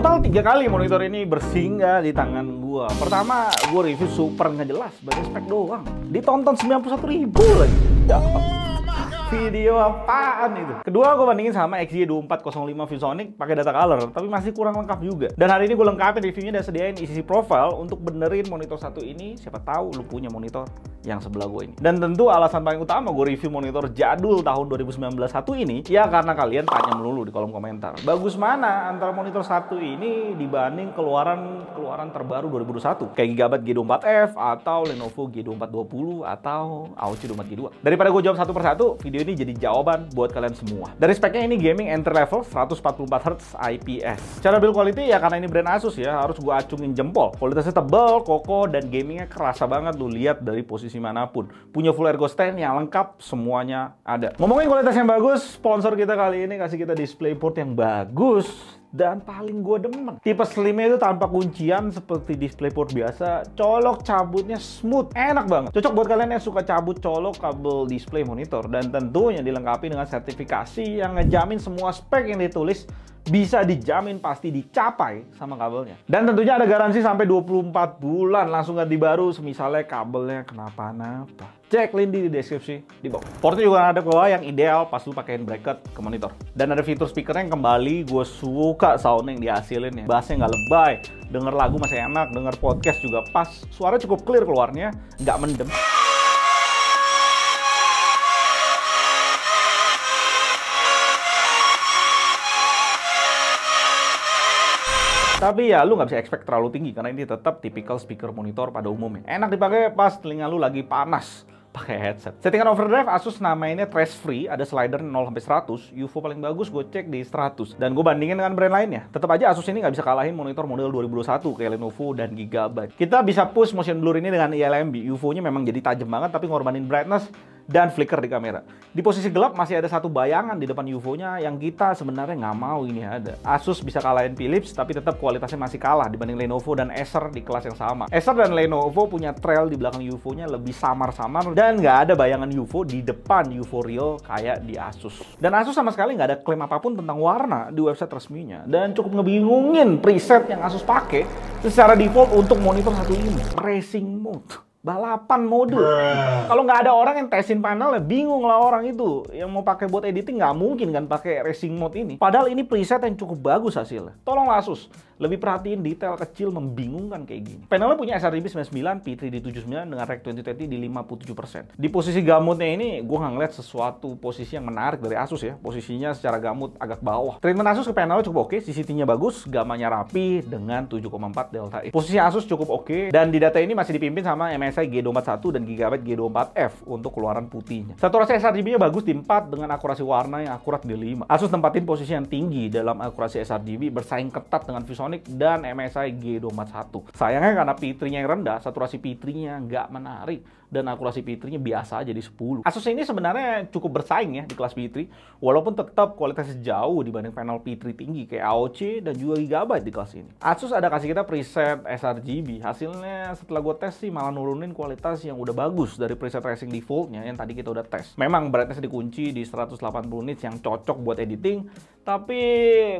Total 3 kali monitor ini bersinggah di tangan gua. Pertama, gua review super nggak jelas, baru spek doang. Ditonton 91.000 lagi. Ya, video apaan itu? Kedua, gue bandingin sama XG2405 ViewSonic pakai data color, tapi masih kurang lengkap juga. Dan hari ini gue lengkapin reviewnya dan sediain isi profile untuk benerin monitor satu ini. Siapa tahu lu punya monitor yang sebelah gue ini. Dan tentu alasan paling utama gue review monitor jadul tahun 2019 satu ini, ya karena kalian tanya melulu di kolom komentar. Bagus mana antara monitor satu ini dibanding keluaran terbaru 2021? Kayak Gigabyte G24F atau Lenovo G2420 atau AOC G24G2. Daripada gue jawab satu persatu, video ini jadi jawaban buat kalian semua. Dari speknya ini gaming entry level 144Hz IPS. Cara build quality ya karena ini brand Asus ya, harus gue acungin jempol. Kualitasnya tebal, kokoh, dan gamingnya kerasa banget lu lihat dari posisi manapun. Punya full ergo stand yang lengkap, semuanya ada. Ngomongin kualitas yang bagus, sponsor kita kali ini kasih kita DisplayPort yang bagus. Dan paling gue demen, tipe slimnya itu tanpa kuncian seperti DisplayPort biasa, colok cabutnya smooth, enak banget. Cocok buat kalian yang suka cabut colok kabel display monitor, dan tentunya dilengkapi dengan sertifikasi yang ngejamin semua spek yang ditulis bisa dijamin pasti dicapai sama kabelnya. Dan tentunya ada garansi sampai 24 bulan langsung ganti baru semisalnya kabelnya kenapa-napa. Cek link di deskripsi di bawah. Portnya juga ada bawah yang ideal pas lu pakein bracket ke monitor. Dan ada fitur speakernya yang kembali gue suka sound yang dihasilin ya. Bassnya nggak lebay, denger lagu masih enak, denger podcast juga pas. Suara cukup clear keluarnya, nggak mendem. Tapi ya lu nggak bisa expect terlalu tinggi karena ini tetap tipikal speaker monitor pada umumnya. Enak dipakai pas telinga lu lagi panas pakai headset. Settingan overdrive Asus namainnya trash free, ada slider 0-100. UFO paling bagus gue cek di 100. Dan gue bandingin dengan brand lainnya. Tetap aja Asus ini nggak bisa kalahin monitor model 2021 kayak Lenovo dan Gigabyte. Kita bisa push motion blur ini dengan ILMB. UFO-nya memang jadi tajam banget tapi ngorbanin brightness dan flicker di kamera. Di posisi gelap masih ada satu bayangan di depan UFO-nya yang kita sebenarnya nggak mau ini ada. Asus bisa kalahin Philips tapi tetap kualitasnya masih kalah dibanding Lenovo dan Acer di kelas yang sama. Acer dan Lenovo punya trail di belakang UFO-nya lebih samar-samar dan nggak ada bayangan UFO di depan UFO real kayak di Asus. Dan Asus sama sekali nggak ada klaim apapun tentang warna di website resminya. Dan cukup ngebingungin preset yang Asus pakai secara default untuk monitor satu ini, racing mode. Balapan mode. Kalau nggak ada orang yang testin panelnya, bingung lah orang itu. Yang mau pakai buat editing nggak mungkin kan pakai racing mode ini. Padahal ini preset yang cukup bagus hasilnya. Tolonglah Asus, lebih perhatiin detail kecil membingungkan kayak gini. Panelnya punya sRGB 99, P3 di 79 dengan Rec 2020 di 57%. Di posisi gamutnya ini, gue nggak ngeliat sesuatu posisi yang menarik dari Asus ya. Posisinya secara gamut agak bawah. Treatment Asus ke panelnya cukup oke, CCT-nya bagus, gamanya rapi dengan 7,4 delta E. Posisi Asus cukup oke, dan di data ini masih dipimpin sama MSI G24 dan Gigabyte G24F untuk keluaran putihnya. Saturasi sRGB-nya bagus di 4 dengan akurasi warna yang akurat di 5. Asus tempatin posisi yang tinggi dalam akurasi sRGB, bersaing ketat dengan ViewSonic dan MSI G21. Sayangnya karena P3-nya yang rendah, saturasi P3-nya nggak menarik dan akurasi P3-nya biasa aja di 10. Asus ini sebenarnya cukup bersaing ya di kelas P3, walaupun tetap kualitasnya jauh dibanding panel P3 tinggi kayak AOC dan juga Gigabyte di kelas ini. Asus ada kasih kita preset sRGB, hasilnya setelah gue tes sih malah nurunin kualitas yang udah bagus dari preset racing defaultnya yang tadi kita udah tes. Memang brightness dikunci di 180 nits yang cocok buat editing, tapi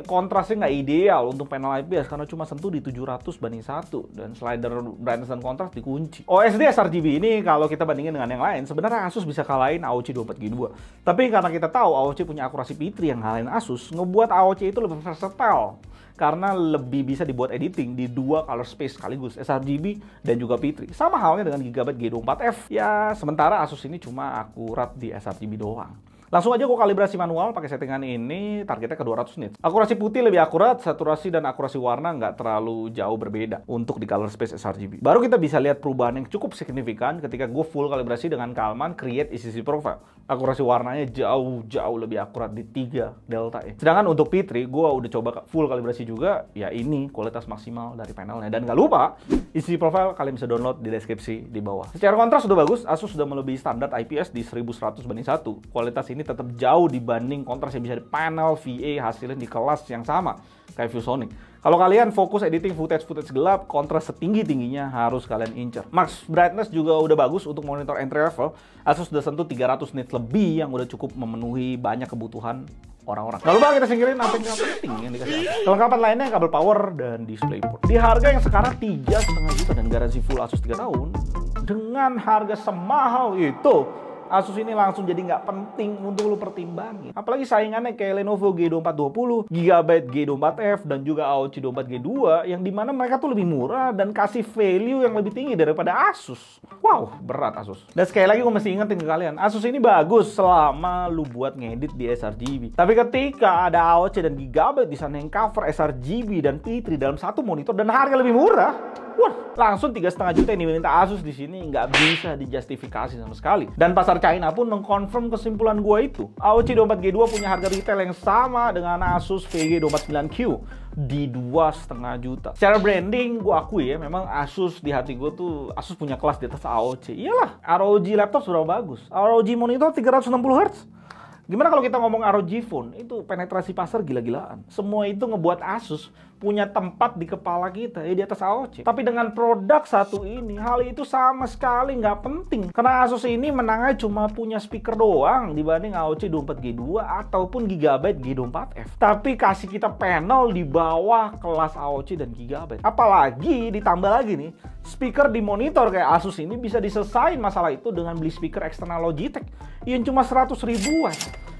kontrasnya nggak ideal untuk panel IPS karena cuma sentuh di 700 banding 1 dan slider brightness dan kontras dikunci. OSD sRGB ini kalau kita bandingin dengan yang lain sebenarnya Asus bisa kalahin AOC 24G2. Tapi karena kita tahu AOC punya akurasi P3 yang ngalahin Asus, ngebuat AOC itu lebih versatile karena lebih bisa dibuat editing di dua color space sekaligus, sRGB dan juga P3. Sama halnya dengan Gigabyte G24F. Ya, sementara Asus ini cuma akurat di sRGB doang. Langsung aja gue kalibrasi manual pakai settingan ini, targetnya ke 200 nits. Akurasi putih lebih akurat, saturasi dan akurasi warna nggak terlalu jauh berbeda untuk di color space sRGB. Baru kita bisa lihat perubahan yang cukup signifikan ketika gue full kalibrasi dengan Kalman Create ECC Profile. Akurasi warnanya jauh lebih akurat di 3 delta E. Sedangkan untuk P3 gue udah coba full kalibrasi juga, ya ini kualitas maksimal dari panelnya. Dan nggak lupa, ECC Profile kalian bisa download di deskripsi di bawah. Secara kontras sudah bagus, Asus sudah melebihi standar IPS di 1100 banding 1. Kualitas ini tetap jauh dibanding kontras yang bisa di panel VA hasilnya di kelas yang sama kayak ViewSonic. Kalau kalian fokus editing footage gelap, kontras setinggi-tingginya harus kalian incer. Max brightness juga udah bagus untuk monitor entry level. Asus udah sentuh 300 nits lebih yang udah cukup memenuhi banyak kebutuhan orang-orang. Nggak lupa kita singkirin apa yang penting yang dikasih Asus. Kelengkapan lainnya kabel power dan DisplayPort. Di harga yang sekarang 3,5 juta dan garansi full Asus 3 tahun, dengan harga semahal itu, Asus ini langsung jadi nggak penting untuk lu pertimbangin. Apalagi saingannya kayak Lenovo G2420, Gigabyte G24F, dan juga AOC G24G2 yang dimana mereka tuh lebih murah dan kasih value yang lebih tinggi daripada Asus. Wow, berat Asus. Dan sekali lagi gue mesti ingetin ke kalian, Asus ini bagus selama lu buat ngedit di sRGB. Tapi ketika ada AOC dan Gigabyte di sana yang cover sRGB dan P3 dalam satu monitor dan harga lebih murah, wah, langsung 3,5 juta yang diminta Asus di sini nggak bisa dijustifikasi sama sekali. Dan pasar China pun mengkonfirm kesimpulan gua itu. AOC 24G2 punya harga retail yang sama dengan Asus VG29Q di 2,5 juta. Secara branding gua akui ya, memang Asus di hati gua tuh Asus punya kelas di atas AOC. Iyalah, ROG laptop sudah bagus. ROG monitor 360 Hz. Gimana kalau kita ngomong ROG phone? Itu penetrasi pasar gila-gilaan. Semua itu ngebuat Asus punya tempat di kepala kita ya di atas AOC. Tapi dengan produk satu ini, hal itu sama sekali nggak penting. Karena Asus ini menangnya cuma punya speaker doang dibanding AOC 24G2 ataupun Gigabyte G24F. Tapi kasih kita panel di bawah kelas AOC dan Gigabyte. Apalagi ditambah lagi nih, speaker di monitor kayak Asus ini bisa diselesain masalah itu dengan beli speaker eksternal Logitech yang cuma 100 ribuan.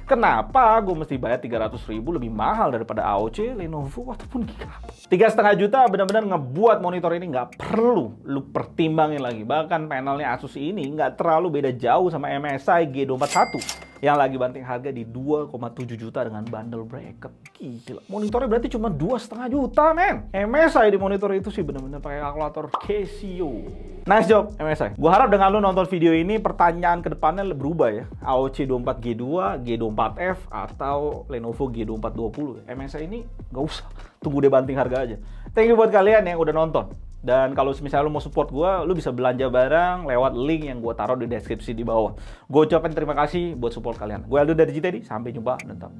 Kenapa gue mesti bayar 300 ribu lebih mahal daripada AOC, Lenovo, ataupun Gigabyte? 3,5 juta benar-benar ngebuat monitor ini nggak perlu lu pertimbangin lagi. Bahkan panelnya Asus ini nggak terlalu beda jauh sama MSI G241 yang lagi banting harga di 2,7 juta dengan bundle bracket. Gila, monitornya berarti cuma 2,5 juta, men. MSI di monitor itu sih bener-bener pakai kalkulator Casio. Nice job, MSI. Gua harap dengan lu nonton video ini, pertanyaan kedepannya berubah ya. AOC 24G2, G24F, atau Lenovo G2420. MSI ini nggak usah. Tunggu dia banting harga aja. Thank you buat kalian yang udah nonton. Dan kalau misalnya lu mau support gue, lu bisa belanja barang lewat link yang gue taruh di deskripsi di bawah. Gue ucapin terima kasih buat support kalian. Gue Aldo dari JTD, sampai jumpa dan tetap.